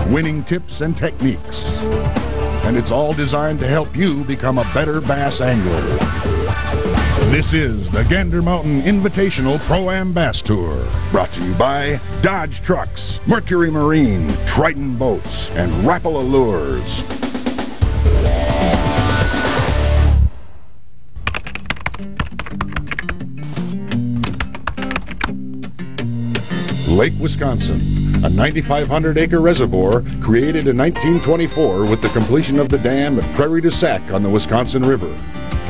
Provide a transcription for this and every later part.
winning tips and techniques. And it's all designed to help you become a better bass angler. This is the Gander Mountain Invitational Pro-Am Bass Tour, brought to you by Dodge Trucks, Mercury Marine, Triton Boats, and Rapala Lures. Lake Wisconsin, a 9,500-acre reservoir created in 1924 with the completion of the dam at Prairie du Sac on the Wisconsin River,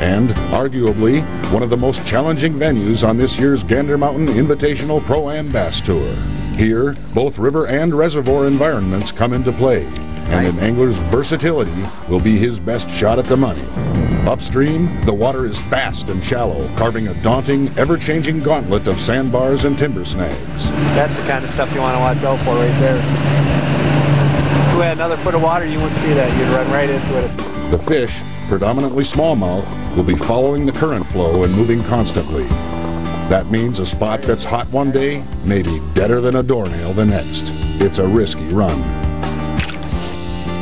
and arguably one of the most challenging venues on this year's Gander Mountain Invitational Pro-Am Bass Tour. Here, both river and reservoir environments come into play, and an angler's versatility will be his best shot at the money. Upstream, the water is fast and shallow, carving a daunting, ever-changing gauntlet of sandbars and timber snags. That's the kind of stuff you want to watch out for right there. If we had another foot of water, you wouldn't see that. You'd run right into it. The fish, predominantly smallmouth, will be following the current flow and moving constantly. That means a spot that's hot one day may be deader than a doornail the next. It's a risky run.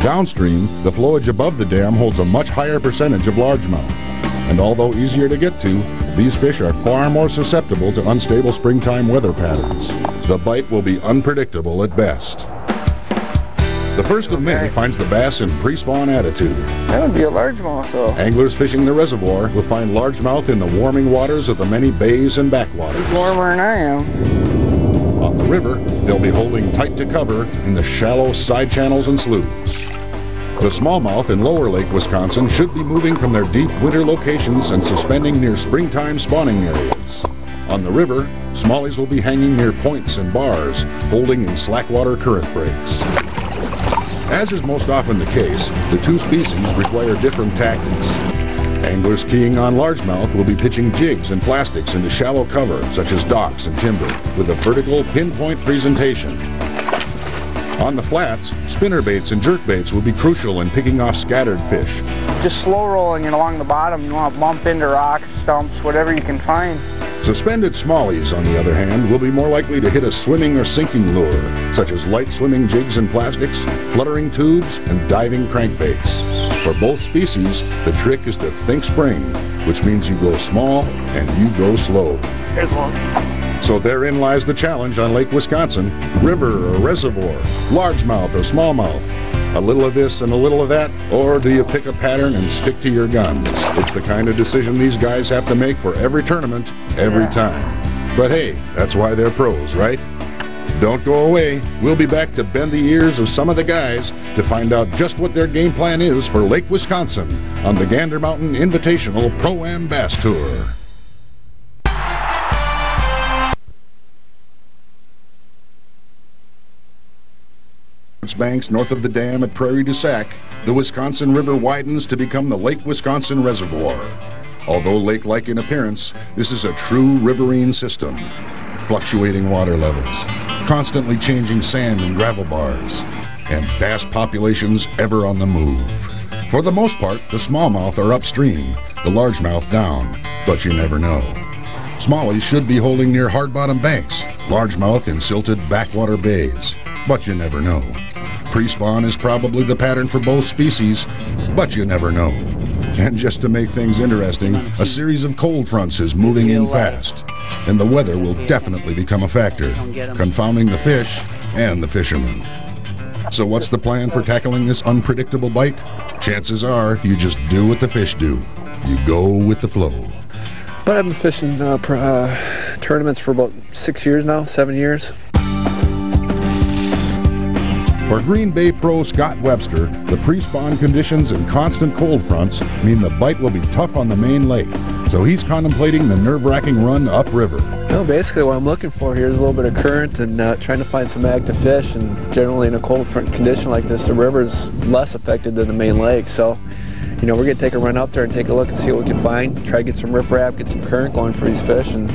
Downstream, the flowage above the dam holds a much higher percentage of largemouth. And although easier to get to, these fish are far more susceptible to unstable springtime weather patterns. The bite will be unpredictable at best. The 1st of May finds the bass in pre-spawn attitude. That would be a largemouth, though. Anglers fishing the reservoir will find largemouth in the warming waters of the many bays and backwaters. It's warmer than I am. On the river, they'll be holding tight to cover in the shallow side channels and sloughs. The smallmouth in lower Lake Wisconsin should be moving from their deep winter locations and suspending near springtime spawning areas. On the river, smallies will be hanging near points and bars, holding in slackwater current breaks. As is most often the case, the two species require different tactics. Anglers keying on largemouth will be pitching jigs and plastics into shallow cover, such as docks and timber, with a vertical pinpoint presentation. On the flats, spinnerbaits and jerkbaits will be crucial in picking off scattered fish. Just slow rolling it along the bottom. You want to bump into rocks, stumps, whatever you can find. Suspended smallies, on the other hand, will be more likely to hit a swimming or sinking lure, such as light swimming jigs and plastics, fluttering tubes, and diving crankbaits. For both species, the trick is to think spring, which means you go small and you go slow. Here's one. So therein lies the challenge on Lake Wisconsin. River or reservoir, largemouth or smallmouth. A little of this and a little of that, or do you pick a pattern and stick to your guns? It's the kind of decision these guys have to make for every tournament, every time. But hey, that's why they're pros, right? Don't go away. We'll be back to bend the ears of some of the guys to find out just what their game plan is for Lake Wisconsin on the Gander Mountain Invitational Pro-Am Bass Tour. Banks north of the dam at Prairie du Sac, the Wisconsin River widens to become the Lake Wisconsin Reservoir. Although lake-like in appearance, this is a true riverine system. Fluctuating water levels, constantly changing sand and gravel bars, and bass populations ever on the move. For the most part, the smallmouth are upstream, the largemouth down, but you never know. Smallies should be holding near hard-bottom banks, largemouth in silted backwater bays, but you never know. Pre-spawn is probably the pattern for both species, but you never know. And just to make things interesting, a series of cold fronts is moving in fast, and the weather will definitely become a factor, confounding the fish and the fishermen. So what's the plan for tackling this unpredictable bite? Chances are you just do what the fish do. You go with the flow. But I've been fishing tournaments for about 6 years now, 7 years. For Green Bay pro Scott Webster, the pre-spawn conditions and constant cold fronts mean the bite will be tough on the main lake, so he's contemplating the nerve-wracking run upriver. Well, basically what I'm looking for here is a little bit of current and trying to find some active fish, and generally in a cold front condition like this, the river's less affected than the main lake, so you know, we're going to take a run up there and take a look and see what we can find, try to get some riprap, get some current going for these fish, and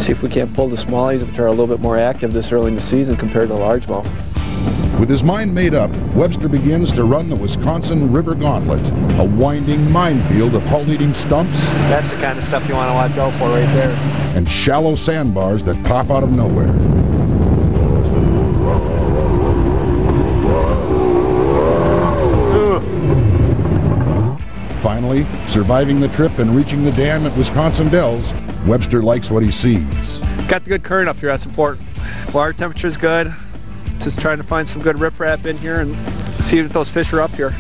see if we can't pull the smallies, which are a little bit more active this early in the season compared to largemouth. With his mind made up, Webster begins to run the Wisconsin River Gauntlet, a winding minefield of hull-eating stumps. That's the kind of stuff you want to watch out for right there. And shallow sandbars that pop out of nowhere. family, surviving the trip and reaching the dam at Wisconsin Dells, Webster likes what he sees. Got the good current up here, that's important. Water temperature's good. Just trying to find some good riprap in here and see if those fish are up here.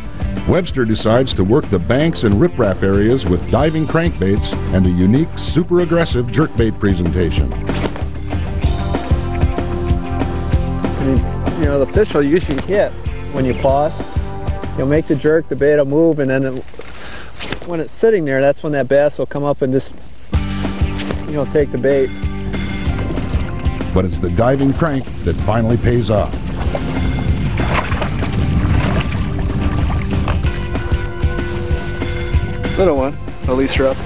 Webster decides to work the banks and riprap areas with diving crankbaits and a unique, super aggressive jerkbait presentation. You know, the fish will usually hit when you pause. You'll make the jerk, the bait will move, and then when it's sitting there, that's when that bass will come up and just, you know, take the bait. But it's the diving crank that finally pays off. Little one, at least you're up.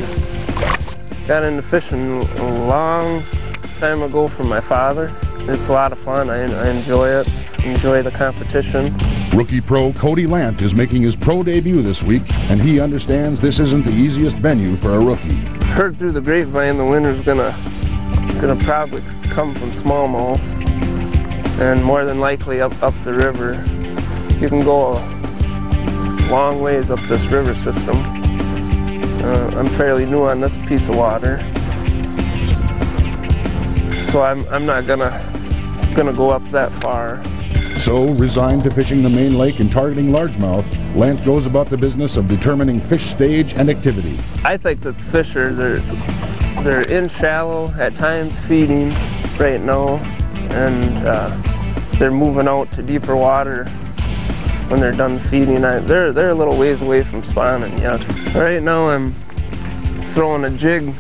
Got into fishing a long time ago from my father. It's a lot of fun. I enjoy it. Enjoy the competition. Rookie pro Cody Lant is making his pro debut this week, and he understands this isn't the easiest venue for a rookie. Heard through the grapevine the winner's gonna probably come from smallmouth, and more than likely up the river. You can go a long ways up this river system. I'm fairly new on this piece of water, so I'm not gonna go up that far. So, resigned to fishing the main lake and targeting largemouth, Lant goes about the business of determining fish stage and activity. I think that the fish they're in shallow, at times feeding right now, and they're moving out to deeper water when they're done feeding. They're a little ways away from spawning yet. Right now I'm throwing a jig,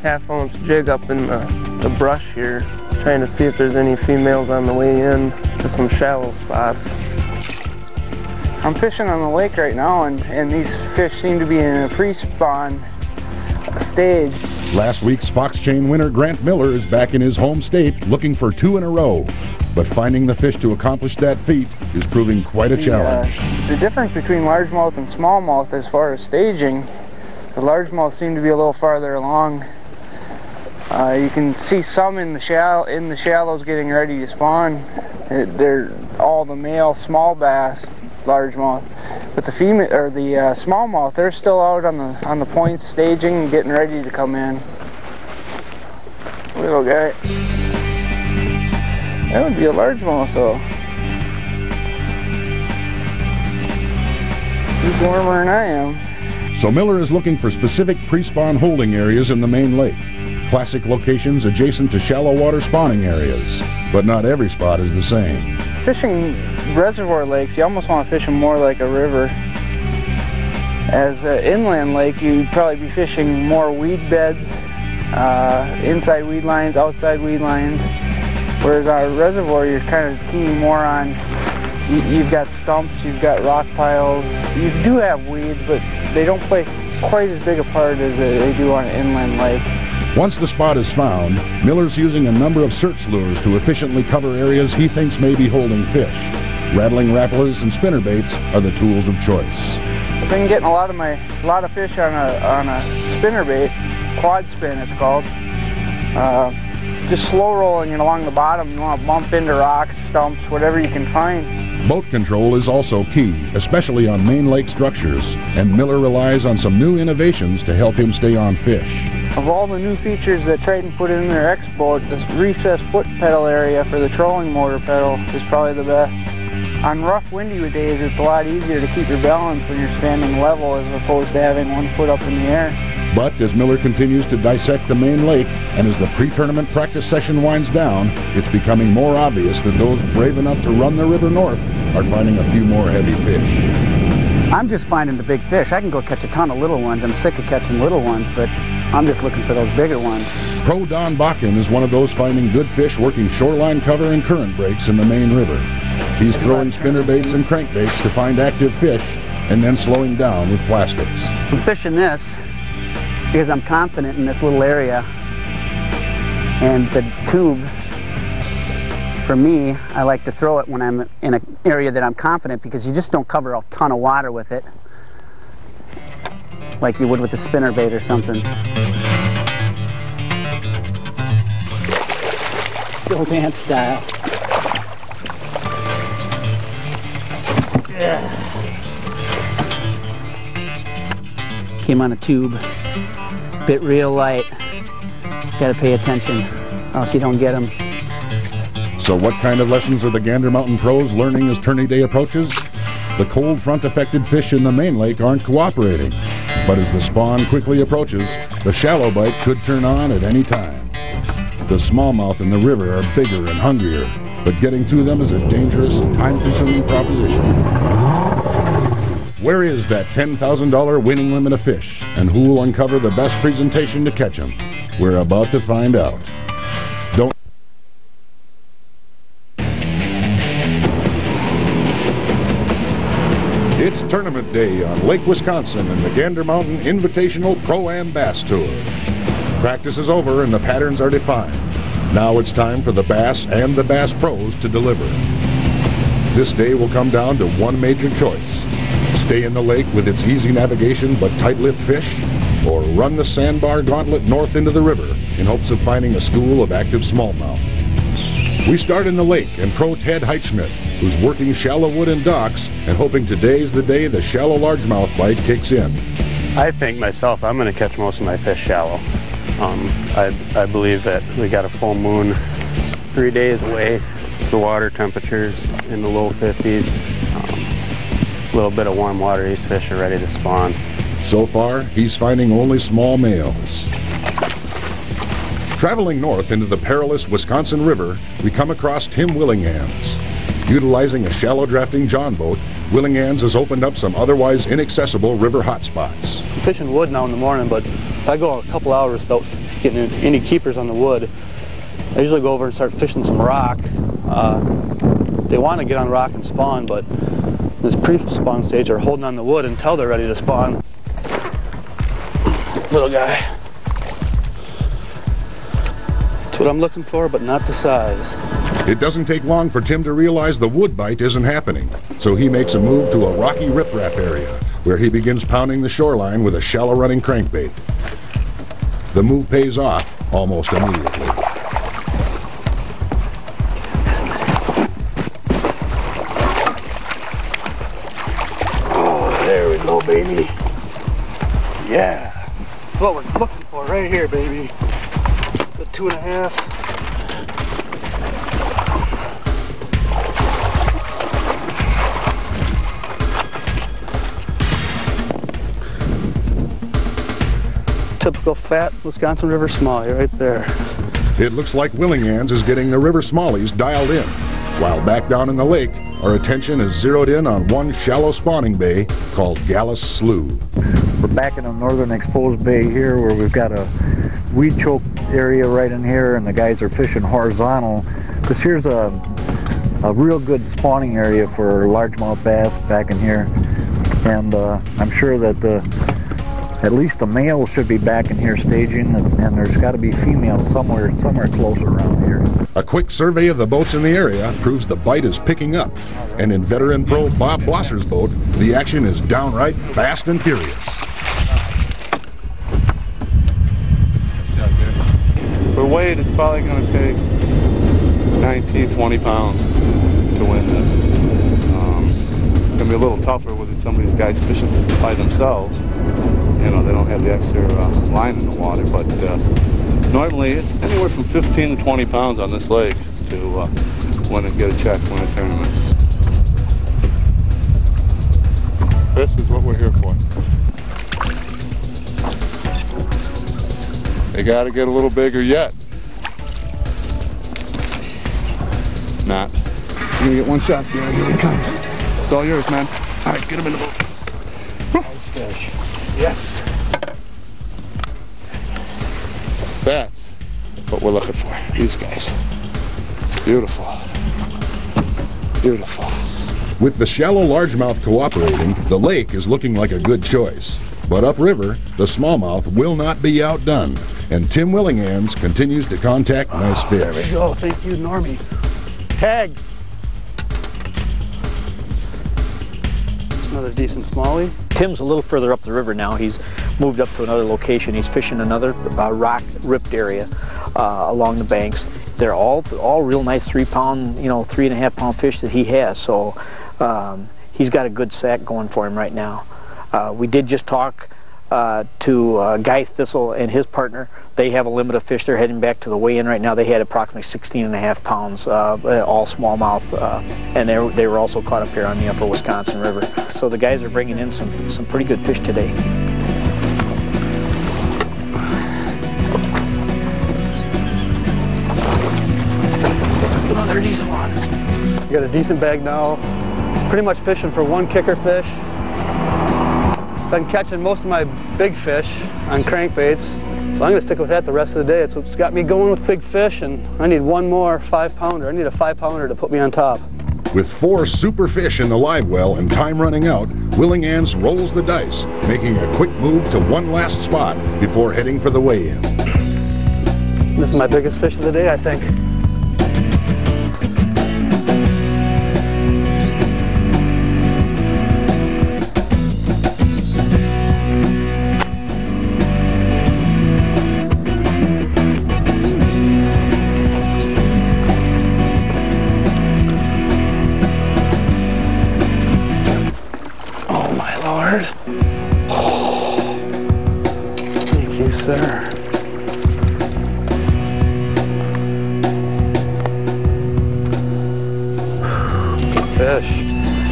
half-ounce jig up in the brush here, trying to see if there's any females on the way in to some shallow spots. I'm fishing on the lake right now, and these fish seem to be in a pre-spawn stage. Last week's Fox Chain winner Grant Miller is back in his home state looking for 2 in a row. But finding the fish to accomplish that feat is proving quite a challenge. The difference between largemouth and smallmouth as far as staging, the largemouth seem to be a little farther along. You can see some in the shallows getting ready to spawn. They're all the male small bass, largemouth. But the female or the smallmouth, they're still out on the points staging and getting ready to come in. Little guy. That would be a largemouth though. He's warmer than I am. So Miller is looking for specific pre-spawn holding areas in the main lake. Classic locations adjacent to shallow water spawning areas. But not every spot is the same. Fishing reservoir lakes, you almost want to fish them more like a river. As an inland lake, you'd probably be fishing more weed beds, inside weed lines, outside weed lines. Whereas our reservoir, you're kind of keying more on, you've got stumps, you've got rock piles. You do have weeds, but they don't play quite as big a part as they do on an inland lake. Once the spot is found, Miller's using a number of search lures to efficiently cover areas he thinks may be holding fish. Rattling rapplers and spinnerbaits are the tools of choice. I've been getting a lot of fish on a spinnerbait, quad spin it's called. Just slow rolling it along the bottom. You want to bump into rocks, stumps, whatever you can find. Boat control is also key, especially on main lake structures, and Miller relies on some new innovations to help him stay on fish. Of all the new features that Triton put in their X-Boat, this recessed foot pedal area for the trolling motor pedal is probably the best. On rough, windy days, it's a lot easier to keep your balance when you're standing level as opposed to having one foot up in the air. But as Miller continues to dissect the main lake, and as the pre-tournament practice session winds down, it's becoming more obvious that those brave enough to run the river north are finding a few more heavy fish. I'm just finding the big fish. I can go catch a ton of little ones. I'm sick of catching little ones, but I'm just looking for those bigger ones. Pro Don Bakken is one of those finding good fish working shoreline cover and current breaks in the main river. He's throwing spinnerbaits and crankbaits to find active fish, and then slowing down with plastics. I'm fishing this because I'm confident in this little area, and the tube, for me, I like to throw it when I'm in an area that I'm confident, because you just don't cover a ton of water with it like you would with a spinnerbait or something. Go dance style. Yeah. Came on a tube, bit real light. Gotta pay attention, or else you don't get them. So what kind of lessons are the Gander Mountain pros learning as tourney day approaches? The cold front affected fish in the main lake aren't cooperating, but as the spawn quickly approaches, the shallow bite could turn on at any time. The smallmouth in the river are bigger and hungrier, but getting to them is a dangerous, time-consuming proposition. Where is that $10,000 winning limit of fish, and who will uncover the best presentation to catch them? We're about to find out. Don't. It's tournament day on Lake Wisconsin in the Gander Mountain Invitational Pro-Am Bass Tour. Practice is over and the patterns are defined. Now it's time for the bass and the bass pros to deliver. This day will come down to one major choice. Stay in the lake with its easy navigation but tight-lipped fish, or run the sandbar gauntlet north into the river in hopes of finding a school of active smallmouth. We start in the lake and pro Ted Heitschmidt, who's working shallow wood and docks and hoping today's the day the shallow largemouth bite kicks in. I think myself I'm going to catch most of my fish shallow. I believe that we got a full moon 3 days away. The water temperatures in the low 50s. A little bit of warm water, these fish are ready to spawn. So far, he's finding only small males. Traveling north into the perilous Wisconsin River, we come across Tim Willingham's. Utilizing a shallow drafting John boat, Willingham's has opened up some otherwise inaccessible river hotspots. I'm fishing wood now in the morning, but if I go a couple hours without getting any keepers on the wood, I usually go over and start fishing some rock. They want to get on rock and spawn, but this pre-spawn stage they're holding on the wood until they're ready to spawn. Little guy. That's what I'm looking for, but not the size. It doesn't take long for Tim to realize the wood bite isn't happening, so he makes a move to a rocky riprap area, where he begins pounding the shoreline with a shallow running crankbait. The move pays off almost immediately. Oh, there we go, baby. Yeah. That's what we're looking for right here, baby. The 2.5. Typical fat Wisconsin River smallie right there. It looks like Willingham's is getting the river smallies dialed in, while back down in the lake, our attention is zeroed in on one shallow spawning bay called Gallus Slough. We're back in a northern exposed bay here where we've got a weed choke area right in here, and the guys are fishing horizontal, because here's a real good spawning area for largemouth bass back in here, and I'm sure that at least the male should be back in here staging, and there's got to be females somewhere close around here. A quick survey of the boats in the area proves the bite is picking up, and in veteran pro Bob Blosser's boat, the action is downright fast and furious. For weight, it's probably going to take 19, 20 pounds to win this. It's going to be a little tougher with some of these guys fishing by themselves. You know, they don't have the extra line in the water, but normally it's anywhere from 15 to 20 pounds on this lake to win and get a check, win a tournament. This is what we're here for. They got to get a little bigger yet. Not. You're gonna get one shot here. Here it comes. It's all yours, man. All right, get him in the boat. Nice fish. Yes. That's what we're looking for. These guys. Beautiful. Beautiful. With the shallow largemouth cooperating, the lake is looking like a good choice. But upriver, the smallmouth will not be outdone, and Tim Willingham's continues to contact nice fish. There we go. Thank you, Normie. Tag. Another decent smallie. Tim's a little further up the river now. He's moved up to another location. He's fishing another rock ripped area along the banks. They're all real nice 3-pound, 3.5-pound fish that he has. So he's got a good sack going for him right now. We did just talk to Guy Thistle and his partner. They have a limit of fish. They're heading back to the weigh-in right now. They had approximately 16.5 pounds, all smallmouth, and they were also caught up here on the upper Wisconsin River. So the guys are bringing in some pretty good fish today. Another decent one. We got a decent bag now. Pretty much fishing for one kicker fish. Been catching most of my big fish on crankbaits, so I'm going to stick with that the rest of the day. It's what's got me going with big fish, and I need one more 5-pounder. I need a 5-pounder to put me on top. With 4 super fish in the live well and time running out, Willingans rolls the dice, making a quick move to one last spot before heading for the weigh-in. This is my biggest fish of the day, I think.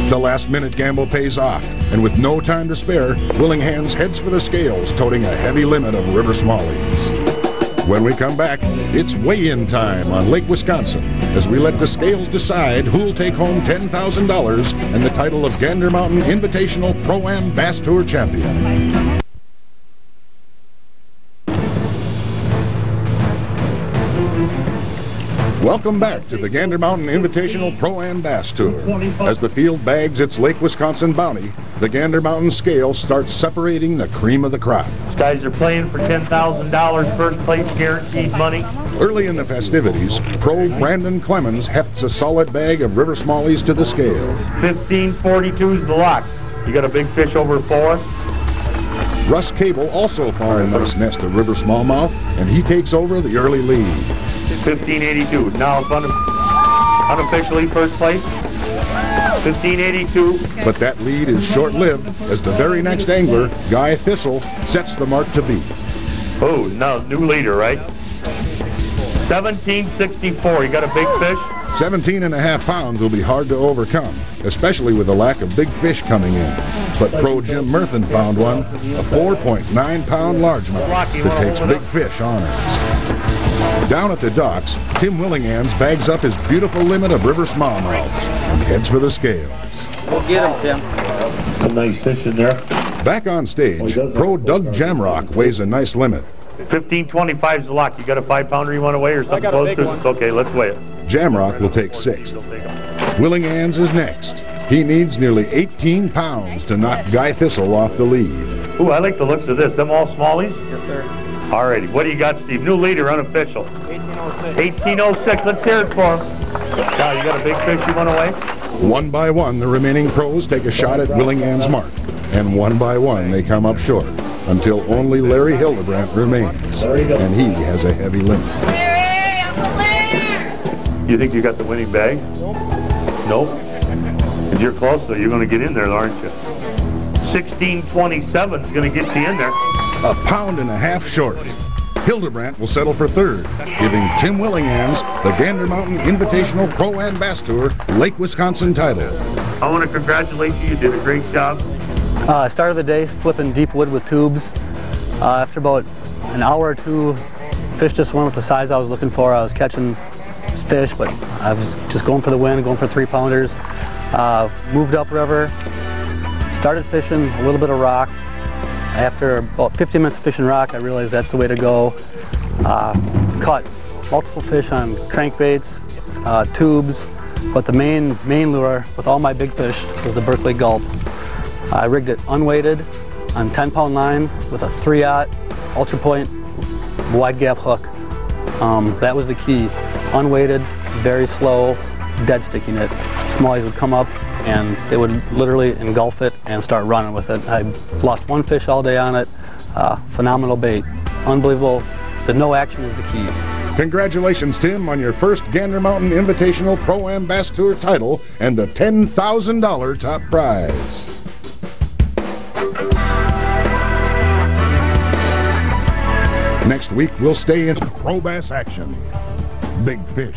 The last-minute gamble pays off, and with no time to spare, Willingans heads for the scales, toting a heavy limit of river smallies. When we come back, it's weigh-in time on Lake Wisconsin, as we let the scales decide who'll take home $10,000 and the title of Gander Mountain Invitational Pro-Am Bass Tour Champion. Welcome back to the Gander Mountain Invitational Pro-Am Bass Tour. As the field bags its Lake Wisconsin bounty, the Gander Mountain scale starts separating the cream of the crop. These guys are playing for $10,000 first place guaranteed money. Early in the festivities, pro Brandon Clemens hefts a solid bag of river smallies to the scale. 1542 is the lock. You got a big fish over 4. Russ Cable also found a nice nest of river smallmouth, and he takes over the early lead. 1582. Now unofficially first place. 1582. But that lead is short-lived as the very next angler, Guy Thistle, sets the mark to beat. Oh, now new leader, right? 1764. You got a big fish? 17.5 pounds will be hard to overcome, especially with the lack of big fish coming in. But pro Jim Murthen found one, a 4.9-pound largemouth that takes big fish honors. Down at the docks, Tim Willingans bags up his beautiful limit of river smallmouths and heads for the scales. We'll get him, Tim. Some nice fish in there. Back on stage, pro Doug Jamrock weighs a nice limit. 1525 is the lock. You got a 5-pounder you want to weigh or something close to it? It's okay, let's weigh it. Jamrock will take 6th. Willingans is next. He needs nearly 18 pounds to knock Guy Thistle off the lead. Ooh, I like the looks of this. Them all smallies? Yes, sir. Alrighty, what do you got, Steve? New leader, unofficial. 1806. 1806, let's hear it for him. Now, you got a big fish you want to weigh? One by one, the remaining pros take a shot at Willingans' mark, and one by one they come up short, until only Larry Hildebrandt remains, and he has a heavy limit. Larry, I'm the winner! You think you got the winning bag? Nope. And you're close, though. You're going to get in there, aren't you? 1627 is going to get you in there. 1.5 pounds short. Hildebrandt will settle for 3rd, giving Tim Willingans the Gander Mountain Invitational Pro-Am Bass Tour Lake Wisconsin title. I want to congratulate you. You did a great job. I started the day flipping deep wood with tubes. After about an hour or 2, fish just weren't with the size I was looking for. I was catching fish, but I was just going for the win, going for 3-pounders. Moved upriver, started fishing a little bit of rock. After about 15 minutes of fishing rock, I realized that's the way to go. Caught multiple fish on crankbaits, tubes, but the main lure with all my big fish was the Berkeley Gulp. I rigged it unweighted on 10-pound line with a 3-aught Ultra Point wide gap hook. That was the key. Unweighted, very slow, dead sticking it. Smallies would come up and they would literally engulf it and start running with it. I lost 1 fish all day on it. Phenomenal bait. Unbelievable. The no action is the key. Congratulations, Tim, on your first Gander Mountain Invitational Pro-Am Bass Tour title and the $10,000 top prize. Next week, we'll stay in pro bass action. Big fish,